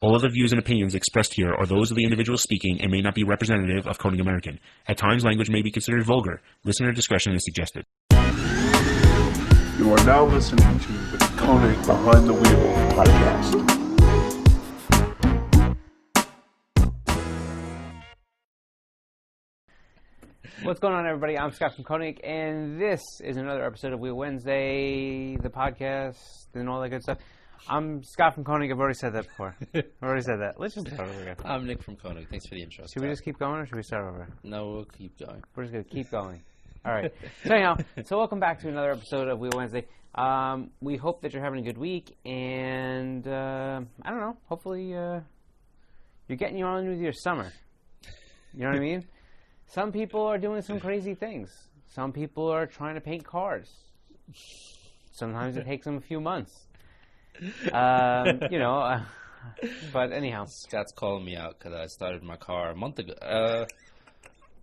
All of the views and opinions expressed here are those of the individual speaking and may not be representative of Konig American. At times, language may be considered vulgar. Listener discretion is suggested. You are now listening to the Konig Behind the Wheel podcast. What's going on, everybody? I'm Scott from Konig, and this is another episode of Wheel Wednesday, the podcast, and all that good stuff. I'm Scott from Konig. I've already said that before. Let's just start over again. I'm Nick from Konig. Thanks for the intro. Should we just keep going, or should we start over? No, we'll keep going. We're just going to keep going. All right. So anyhow, welcome back to another episode of Wheel Wednesday. We hope that you're having a good week, and I don't know, hopefully you're getting on with your summer. You know what I mean? Some people are doing some crazy things. Some people are trying to paint cars. Sometimes it takes them a few months. But anyhow. Scott's calling me out because I started my car a month ago.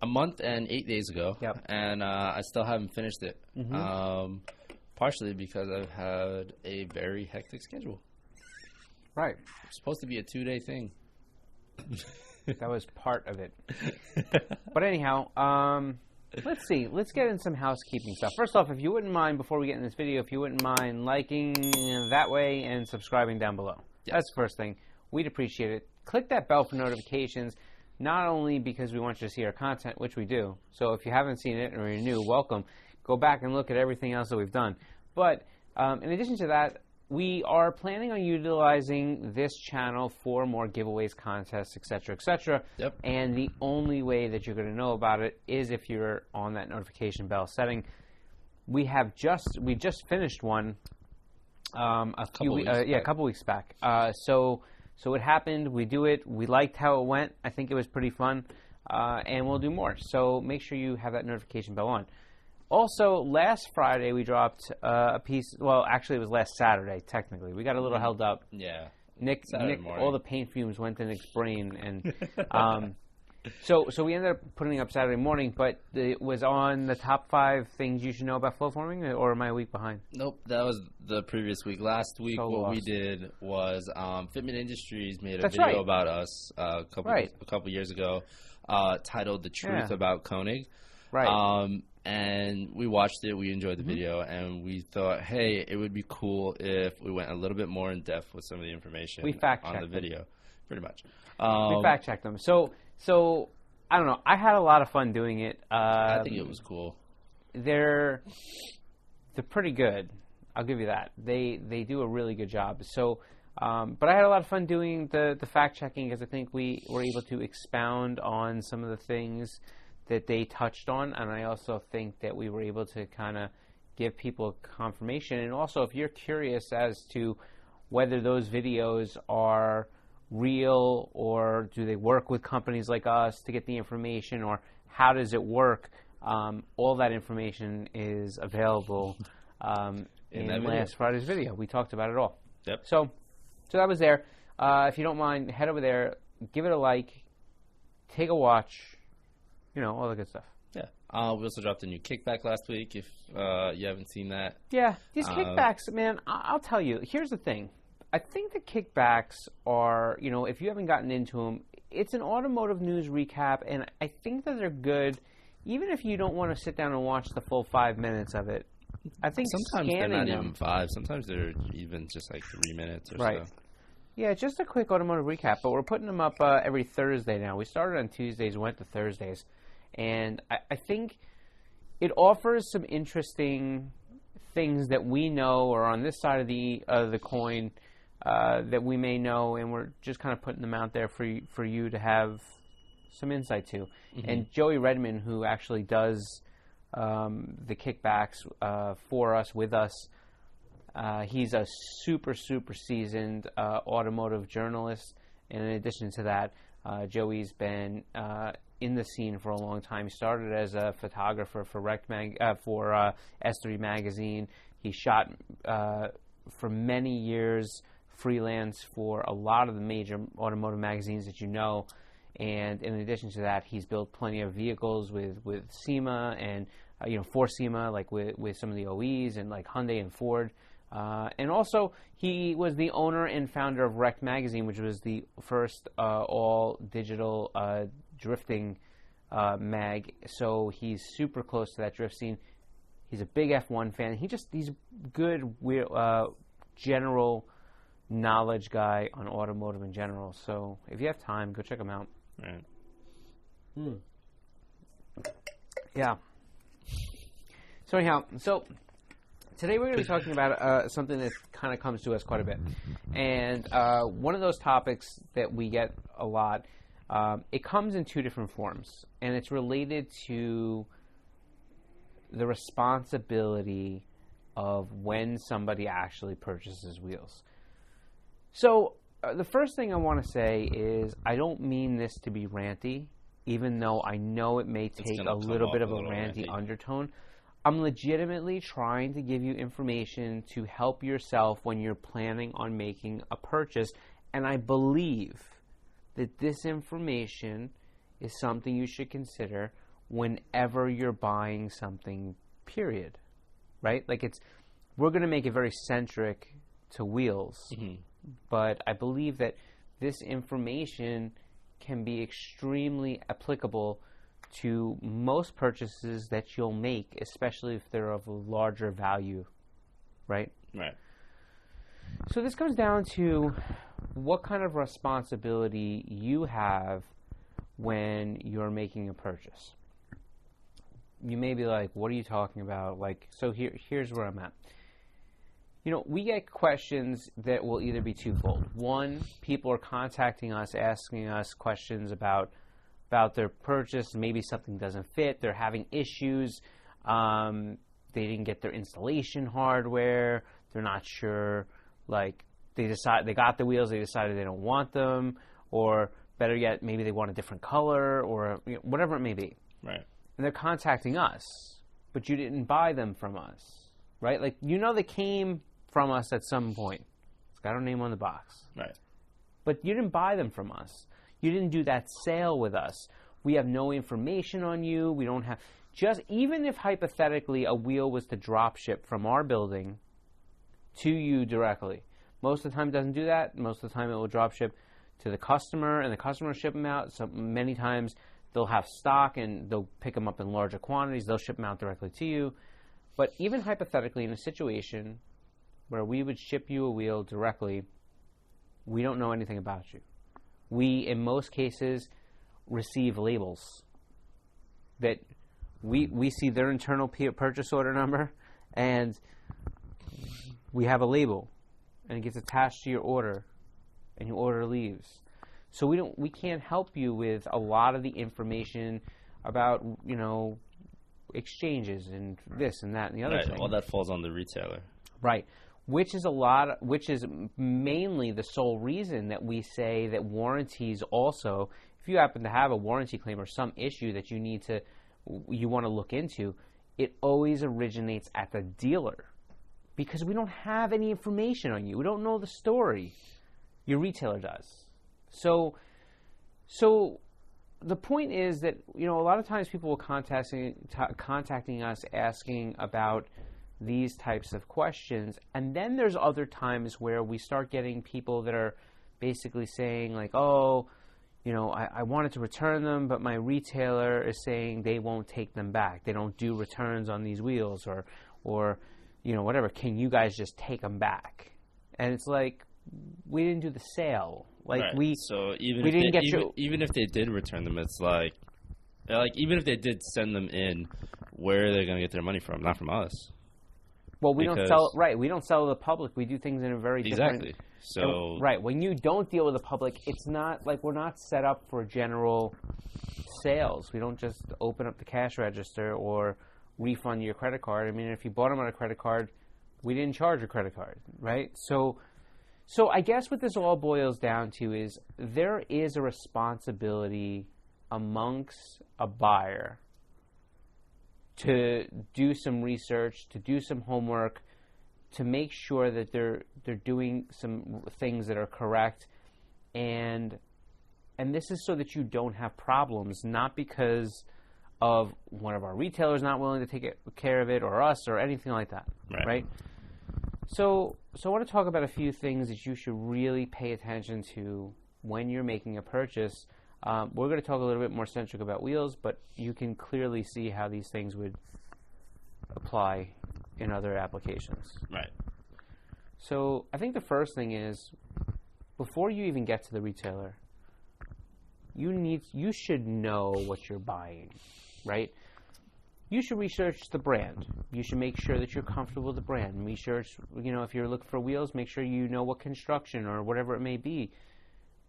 A month and 8 days ago. Yep. And I still haven't finished it. Mm-hmm. Partially because I've had a very hectic schedule. Right. It's supposed to be a 2-day thing. That was part of it. But anyhow, let's see. Let's get in some housekeeping stuff. First off, if you wouldn't mind, before we get in this video, if you wouldn't mind liking that way and subscribing down below. Yes. That's the first thing. We'd appreciate it. Click that bell for notifications, not only because we want you to see our content, which we do. So if you haven't seen it or you're new, welcome. Go back and look at everything else that we've done. But in addition to that, we are planning on utilizing this channel for more giveaways, contests, etc., etc. Yep. And the only way that you're going to know about it is if you're on that notification bell setting. We just finished one a couple weeks back. So it happened. We do it. We liked how it went. I think it was pretty fun, and we'll do more. So make sure you have that notification bell on. Also, last Friday we dropped a piece. Well, actually, it was last Saturday. Technically, we got a little held up. Yeah. Nick, all the paint fumes went to Nick's brain, and so we ended up putting up Saturday morning. But it was on the top 5 things you should know about flow forming, or am I a week behind? Nope, that was the previous week. Last week, we did was Fitment Industries made a video about us a couple years ago, titled "The Truth About Konig." Right. And we watched it, we enjoyed the video, and we thought, hey, it would be cool if we went a little bit more in depth with some of the information on the video. Pretty much. We fact-checked them. So I don't know. I had a lot of fun doing it. I think it was cool. They're pretty good. I'll give you that. They do a really good job. So, but I had a lot of fun doing the fact-checking because I think we were able to expound on some of the things that they touched on, and I also think that we were able to kind of give people confirmation. And also, if you're curious as to whether those videos are real or do they work with companies like us to get the information, or how does it work, all that information is available in last Friday's video. We talked about it all. Yep. So that was there. If you don't mind, head over there, give it a like, take a watch. You know, all the good stuff. Yeah. We also dropped a new kickback last week, if you haven't seen that. Yeah, these kickbacks, man, I'll tell you. Here's the thing. I think the kickbacks are, if you haven't gotten into them, it's an automotive news recap, and I think that they're good, even if you don't want to sit down and watch the full 5 minutes of it. I think sometimes they're not even 5. Sometimes they're even just like 3 minutes or so. Yeah, just a quick automotive recap, but we're putting them up every Thursday now. We started on Tuesdays, went to Thursdays. And I think it offers some interesting things that we know or on this side of the coin that we may know, and we're just kind of putting them out there for you to have some insight to. Mm-hmm. And Joey Redmond, who actually does the kickbacks for us, with us, he's a super seasoned automotive journalist. And in addition to that, Joey's been in the scene for a long time. He started as a photographer for S3 magazine. He shot for many years freelance for a lot of the major automotive magazines that you know. And in addition to that, he's built plenty of vehicles with SEMA and for SEMA, like with some of the OEs and like Hyundai and Ford. And also, he was the owner and founder of Wrecked Magazine, which was the first all-digital drifting mag. So he's super close to that drift scene. He's a big F1 fan. He's good general knowledge guy on automotive in general. So if you have time, go check him out. Right. Yeah. So anyhow, today we're going to be talking about something that kind of comes to us quite a bit. And one of those topics that we get a lot, it comes in two different forms. And it's related to the responsibility of when somebody actually purchases wheels. So the first thing I want to say is I don't mean this to be ranty, even though I know it may take a little bit of a ranty undertone. I'm legitimately trying to give you information to help yourself when you're planning on making a purchase, and I believe that this information is something you should consider whenever you're buying something, period. Right? We're going to make it very centric to wheels, but I believe that this information can be extremely applicable to most purchases that you'll make, especially if they're of a larger value, right? Right. So this comes down to what kind of responsibility you have when you're making a purchase. You may be like, what are you talking about? So here's where I'm at. We get questions that will either be twofold. One, people are contacting us, asking us questions about their purchase. Maybe something doesn't fit. They're having issues. They didn't get their installation hardware. They're not sure. They got the wheels. They decided they don't want them. Or better yet, maybe they want a different color or whatever it may be. Right. And they're contacting us, but you didn't buy them from us, right? They came from us at some point. It's got our name on the box. Right. But you didn't buy them from us. You didn't do that sale with us. We have no information on you. We don't have... Even if hypothetically a wheel was to drop ship from our building to you directly, most of the time it doesn't do that. Most of the time it will drop ship to the customer, and the customer will ship them out. So many times they'll have stock, and they'll pick them up in larger quantities. They'll ship them out directly to you. But even hypothetically, in a situation where we would ship you a wheel directly, we don't know anything about you. We, in most cases, receive labels that we see their internal purchase order number, and we have a label, and it gets attached to your order, and your order leaves. So we can't help you with a lot of the information about exchanges and this and that and the other thing. All that falls on the retailer. Right. Which is mainly the sole reason that we say that warranties also, if you happen to have a warranty claim or some issue that you want to look into, it always originates at the dealer, because we don't have any information on you. We don't know the story. Your retailer does. So the point is that a lot of times people will contacting us asking about these types of questions, and then there's other times where we start getting people that are basically saying I wanted to return them, but my retailer is saying they won't take them back. They don't do returns on these wheels, or whatever. Can you guys just take them back? And it's we didn't do the sale. So even if they did return them, it's even if they did send them in, where are they going to get their money from? Not from us. Well, we don't sell We don't sell to the public. We do things in a very different. So when you don't deal with the public, it's not we're not set up for general sales. We don't just open up the cash register or refund your credit card. I mean, if you bought them on a credit card, we didn't charge a credit card, right? So I guess what this all boils down to is there is a responsibility amongst a buyer to do some research, to do some homework, to make sure that they're doing some things that are correct, and this is so that you don't have problems, not because of one of our retailers not willing to take care of it, or us, or anything like that, right? So I want to talk about a few things that you should really pay attention to when you're making a purchase. We're going to talk a little bit more centric about wheels, but you can clearly see how these things would apply in other applications. Right. So I think the first thing is, before you even get to the retailer, you should know what you're buying, right? You should research the brand. You should make sure that you're comfortable with the brand. Research, if you're looking for wheels, make sure you know what construction or whatever it may be.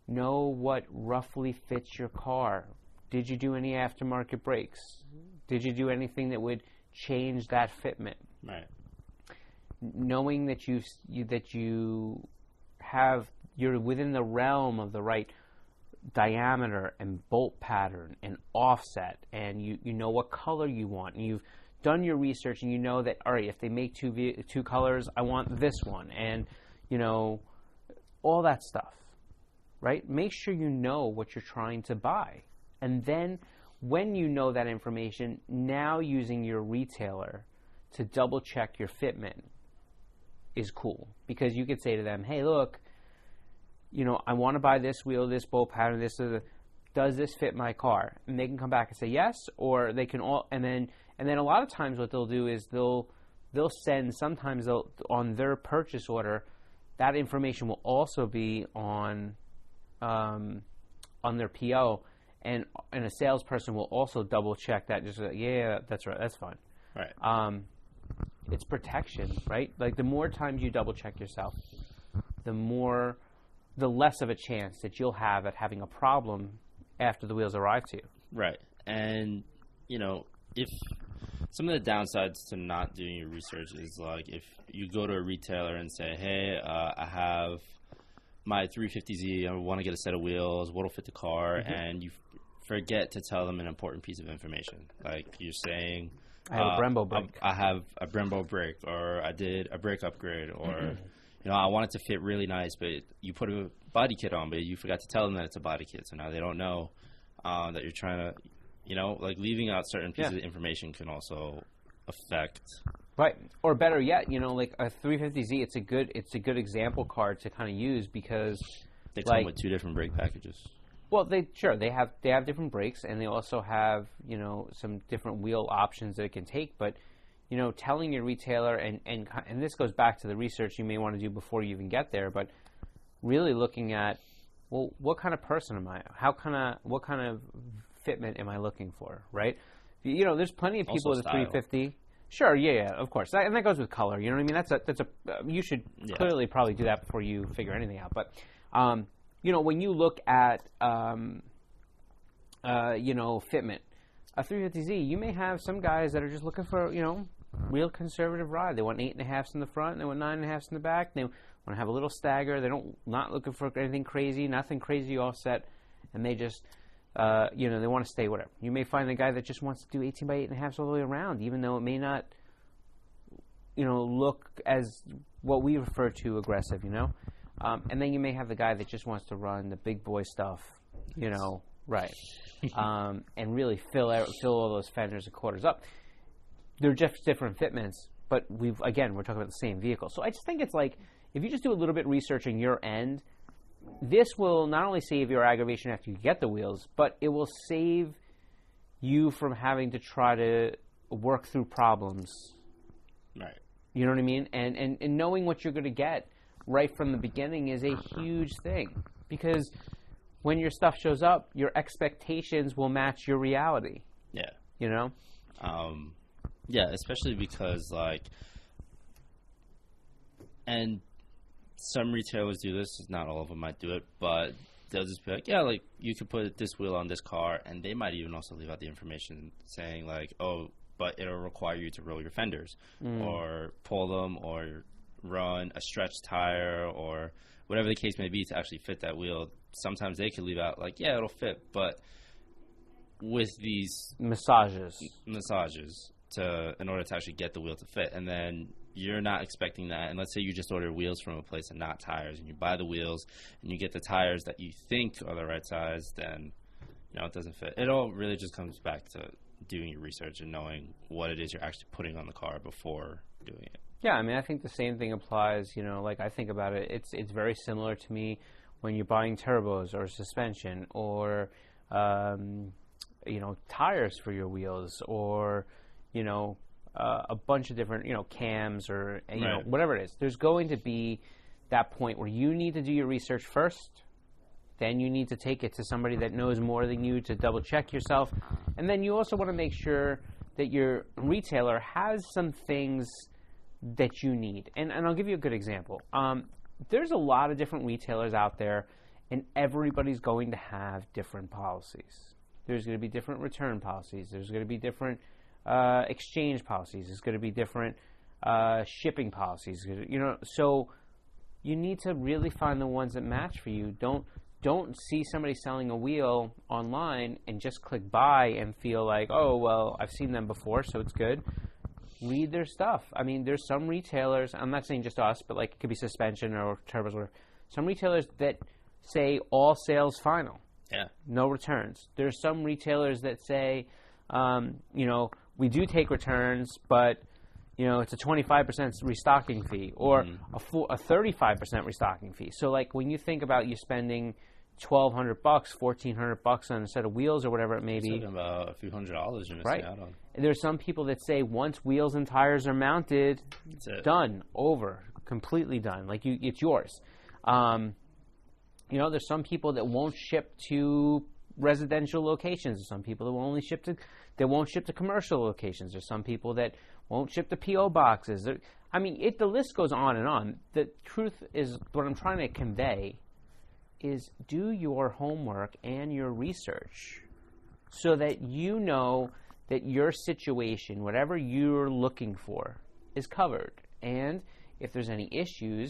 Know what roughly fits your car. Did you do any aftermarket brakes? Did you do anything that would change that fitment? Right. Knowing that you're within the realm of the right diameter and bolt pattern and offset, and you know what color you want, and you've done your research, and you know that, all right, if they make two colors, I want this one, and all that stuff, right? Make sure you know what you're trying to buy, and then when you know that information, now using your retailer to double check your fitment is cool, because you could say to them, hey, look, I want to buy this wheel, this bolt pattern, does this fit my car? And they can come back and say yes, or they can and then a lot of times what they'll do is they'll send, sometimes on their purchase order, that information will also be on their PO, and a salesperson will also double check that, just yeah, that's right, that's fine. Right. It's protection, right? Like, the more times you double check yourself, the less of a chance that you'll have at having a problem after the wheels arrive to you. Right. And, if some of the downsides to not doing your research is, like, if you go to a retailer and say, hey, I have my 350Z, I want to get a set of wheels, what'll fit the car, and you forget to tell them an important piece of information. Like, you're saying, I have a Brembo brake. I have a Brembo brake, or I did a brake upgrade, or... I want it to fit really nice, but you put a body kit on, but you forgot to tell them that it's a body kit. So now they don't know that you're trying to, leaving out certain pieces of information can also affect. Right. Or better yet, like a 350Z, it's a good example card to kind of use, because they come with two different brake packages. Well, they have different brakes, and they also have, some different wheel options that it can take, but telling your retailer, and this goes back to the research you may want to do before you even get there, but really looking at, well, what kind of person am I? What kind of fitment am I looking for, right? There's plenty of people with a 350. Sure, yeah, of course, and that goes with color. You know what I mean? That's a you should clearly probably do that before you figure anything out. But when you look at fitment, a 350Z, you may have some guys that are just looking for real conservative ride. They want 8.5s in the front, and they want 9.5s in the back. They want to have a little stagger. They're not looking for anything crazy, nothing crazy offset, and they just they want to stay whatever. You may find the guy that just wants to do 18 by 8.5s all the way around, even though it may not look as what we refer to aggressive, and then you may have the guy that just wants to run the big boy stuff, right, and really fill all those fenders and quarters up. They're just different fitments, but we're talking about the same vehicle. So I just think it's like, if you just do a little bit of research on your end, this will not only save your aggravation after you get the wheels, but it will save you from having to try to work through problems. Right. You know what I mean? And knowing what you're going to get right from the beginning is a huge thing, because when your stuff shows up, your expectations will match your reality. Yeah. Yeah, especially because, and some retailers do this, not all of them might do it, but they'll just be like, you could put this wheel on this car, and they might even also leave out the information saying, but it'll require you to roll your fenders, or pull them, or run a stretched tire, or whatever the case may be to actually fit that wheel. Sometimes they could leave out, it'll fit, but with these massages in order to actually get the wheel to fit, and then you're not expecting that. And let's say you just order wheels from a place and not tires, and you buy the wheels and you get the tires that you think are the right size, then it doesn't fit. It all really just comes back to doing your research and knowing what it is you're actually putting on the car before doing it. Yeah, I mean, I think the same thing applies. Like I think about it, it's very similar to me when you're buying turbos or suspension or tires for your wheels or a bunch of different cams or Right. whatever it is. There's going to be that point where you need to do your research first. Then you need to take it to somebody that knows more than you to double check yourself, and then you also want to make sure that your retailer has some things that you need. And I'll give you a good example. There's a lot of different retailers out there, and everybody's going to have different policies. There's going to be different return policies. There's going to be different exchange policies. There's going to be different shipping policies. So you need to really find the ones that match for you. Don't see somebody selling a wheel online and just click buy and feel like, oh, well, I've seen them before, so it's good. Read their stuff. I mean, there's some retailers, I'm not saying just us, but like it could be suspension or turbos, or some retailers that say all sales final. Yeah. No returns. There's some retailers that say, we do take returns, but it's a 25% restocking fee or a 35% restocking fee. So like when you think about you spending $1,200, $1,400 on a set of wheels or whatever it may be, Talking about a few $100 you're missing right? out on. There's some people that say once wheels and tires are mounted, That's it. done, over, completely done. Like it's yours. There's some people that won't ship to residential locations. There's some people that will only ship to commercial locations. There's some people that won't ship to PO boxes. The list goes on and on. The truth is, what I'm trying to convey is do your homework and your research so that you know that your situation, whatever you're looking for, is covered. And if there's any issues,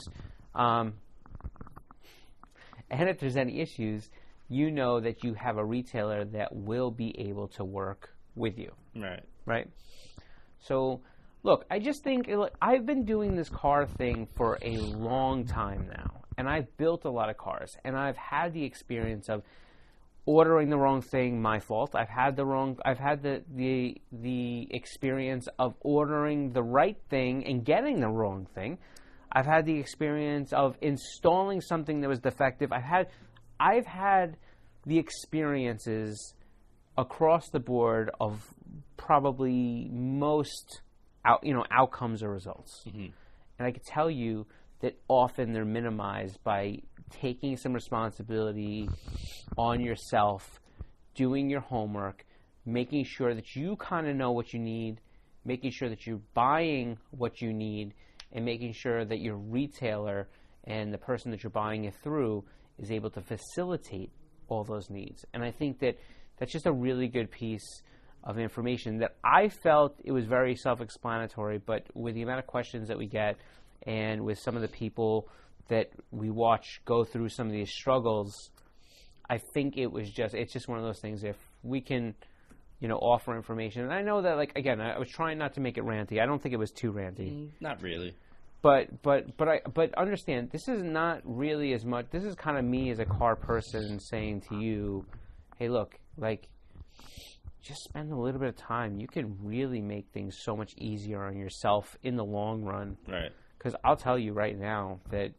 you know that you have a retailer that will be able to work with you. Right. Right? So, look, I just think I've been doing this car thing for a long time now, and I've built a lot of cars, and I've had the experience of ordering the wrong thing, my fault. I've had the experience of ordering the right thing and getting the wrong thing. I've had the experience of installing something that was defective. I've had the experiences across the board of probably most outcomes or results. Mm-hmm. And I can tell you that often they're minimized by taking some responsibility on yourself, doing your homework, making sure that you kind of know what you need, making sure that you're buying what you need, and making sure that your retailer and the person that you're buying it through is able to facilitate all those needs. And I think that that's just a really good piece of information that I felt it was very self-explanatory, but with the amount of questions that we get and with some of the people that we watch go through some of these struggles, I think it's just one of those things. If we can, offer information, and I know that, like, again, I was trying not to make it ranty. I don't think it was too ranty. Not really. But understand, this is not really as much. This is kind of me as a car person saying to you, hey, look, like, just spend a little bit of time. You can really make things so much easier on yourself in the long run. Right. Because I'll tell you right now that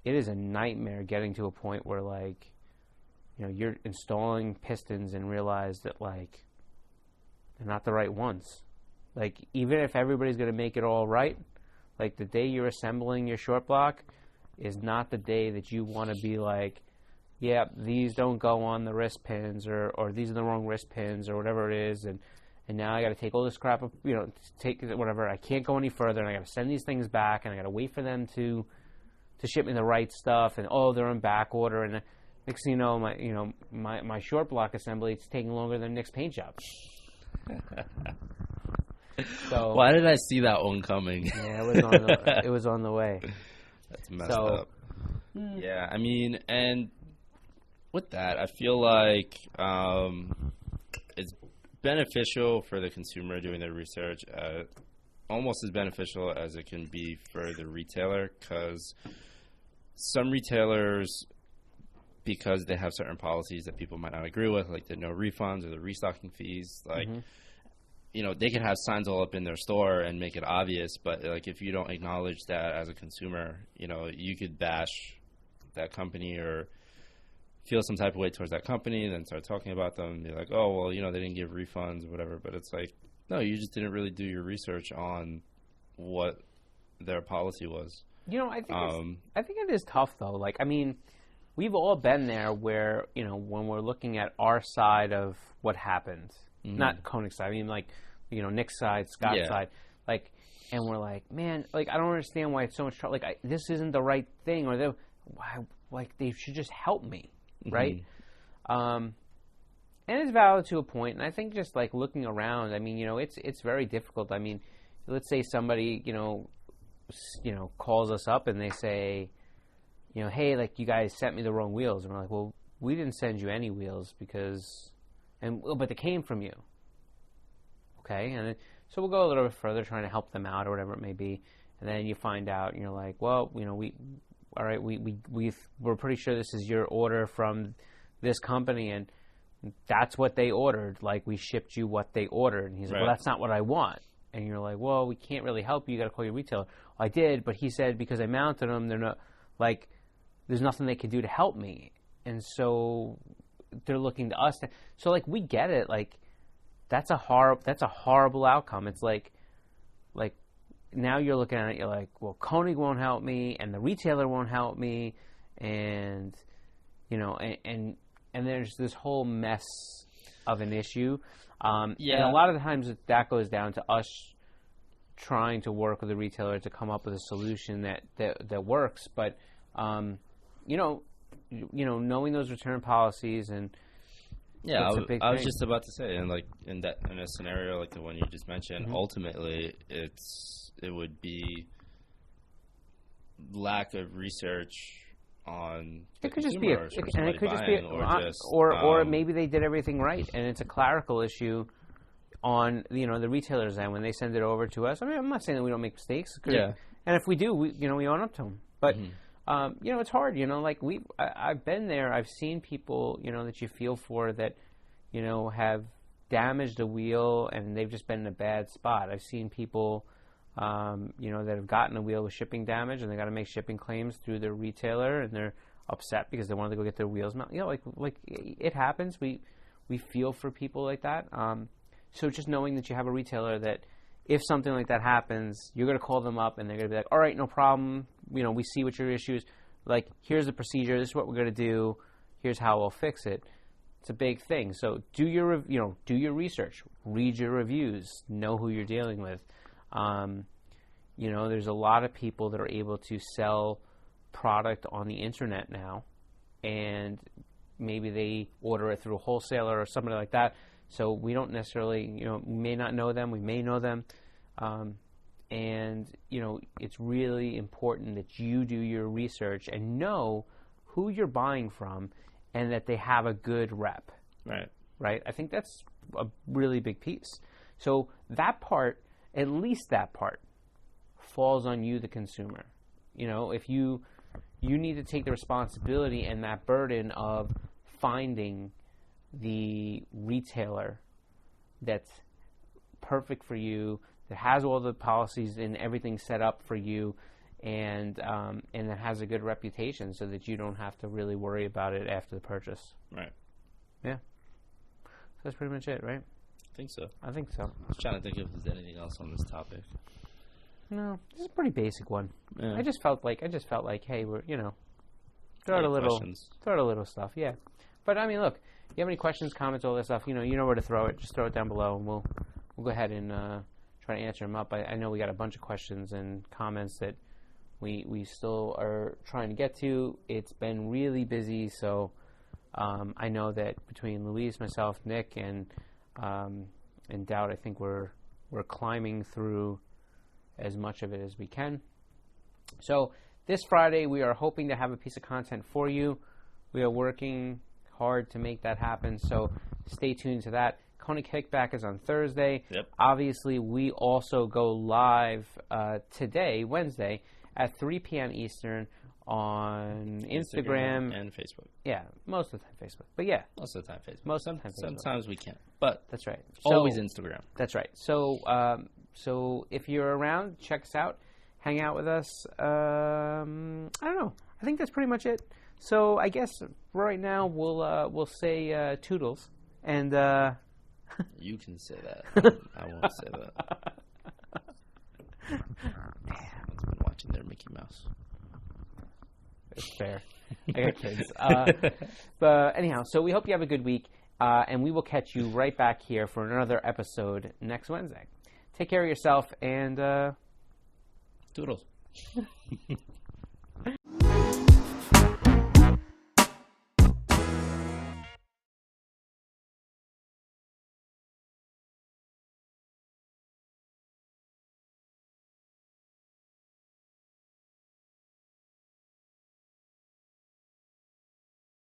it is a nightmare getting to a point where, like, you're installing pistons and realize that, like, they're not the right ones. Like, even if everybody's going to make it all right, like, the day you're assembling your short block is not the day that you want to be like, yeah, these don't go on the wrist pins, or these are the wrong wrist pins, or whatever it is, and now I got to take all this crap, take whatever. I can't go any further, and I got to send these things back, and I got to wait for them to ship me the right stuff, and they're in back order, and next thing you know, my short block assembly, it's taking longer than Nick's paint job. So why did I see that one coming? Yeah, it was on the way. That's messed up. Yeah, I mean, and with that, I feel like it's beneficial for the consumer doing their research, almost as beneficial as it can be for the retailer, because some retailers, because they have certain policies that people might not agree with, like the no refunds or the restocking fees, like they can have signs all up in their store and make it obvious, but like if you don't acknowledge that as a consumer, you could bash that company or feel some type of way towards that company, and then start talking about them and be like, oh, well, they didn't give refunds or whatever. But it's like, no, you just didn't really do your research on what their policy was. I think it is tough though. Like, I mean, we've all been there where, when we're looking at our side of what happened, not Konig's side, I mean, like, Nick's side, Scott's side, like, and we're like, man, like, I don't understand why it's so much trouble. Like, this isn't the right thing, or they should just help me, right? And it's valid to a point, and I think just like looking around, I mean, it's very difficult. I mean, let's say somebody, calls us up and they say, hey, like, you guys sent me the wrong wheels, and we're like, well, we didn't send you any wheels but they came from you. Okay, and so we'll go a little bit further trying to help them out or whatever it may be, and then you find out, and you're like, well, we're pretty sure this is your order from this company, and that's what they ordered. Like, we shipped you what they ordered. And he's like, well, that's not what I want. And you're like, well, we can't really help you. You got to call your retailer. Well, I did, but he said because I mounted them, they're not, like, there's nothing they can do to help me. And so they're looking to us. So, like, we get it. Like, that's a horrible outcome. It's like now you're looking at it, you're like, well, Konig won't help me, and the retailer won't help me, and and there's this whole mess of an issue. And a lot of the times that goes down to us trying to work with the retailer to come up with a solution that works. But knowing those return policies and I was just about to say, and like in a scenario like the one you just mentioned, ultimately it would be lack of research on it could just be or maybe they did everything right and it's a clerical issue on the retailer's end when they send it over to us. I mean, I'm not saying that we don't make mistakes, and if we do, we own up to them. But it's hard. Like I've been there. I've seen people that you feel for that have damaged a wheel and they've just been in a bad spot. I've seen people that have gotten a wheel with shipping damage and they got to make shipping claims through their retailer and they're upset because they wanted to go get their wheels mounted. Like it happens. We feel for people like that. So just knowing that you have a retailer that if something like that happens, you're going to call them up and they're going to be like, all right, no problem. We see what your issue is. Like, here's the procedure. This is what we're going to do. Here's how we'll fix it. It's a big thing. So do your research. Read your reviews. Know who you're dealing with. There's a lot of people that are able to sell product on the internet now, and maybe they order it through a wholesaler or somebody like that. So we don't necessarily, we may not know them. We may know them. And it's really important that you do your research and know who you're buying from and that they have a good rep. Right? I think that's a really big piece. So that part, at least that part, falls on you, the consumer. If you need to take the responsibility and that burden of finding the retailer that's perfect for you, that has all the policies and everything set up for you, and that has a good reputation, so that you don't have to really worry about it after the purchase. Right. Yeah. So that's pretty much it, right? I think so. I think so. I was trying to think if there's anything else on this topic. No, this is a pretty basic one. Yeah. I just felt like, hey, we're throw out a little stuff, yeah. But I mean, look, if you have any questions, comments, all that stuff, you know where to throw it. Just throw it down below, and we'll go ahead and try to answer them up. I know we got a bunch of questions and comments that we still are trying to get to. It's been really busy, so I know that between Luis, myself, Nick, and Dowd, I think we're climbing through as much of it as we can. So this Friday, we are hoping to have a piece of content for you. We are working hard to make that happen, so stay tuned to that. Konig Kickback is on Thursday. Yep. Obviously, we also go live today, Wednesday, at 3 p.m. Eastern on Instagram. and Facebook. Yeah, most of the time Facebook. But yeah, Most of the time Facebook. most of the time Facebook. Sometimes we can't, but That's right. always So- Instagram. That's right. So if you're around, check us out. Hang out with us. I don't know. I think that's pretty much it. So I guess right now we'll say toodles and. You can say that. I won't say that. I've been watching their Mickey Mouse. It's fair. I got kids. But anyhow, so we hope you have a good week, and we will catch you right back here for another episode next Wednesday. Take care of yourself, and Toodles.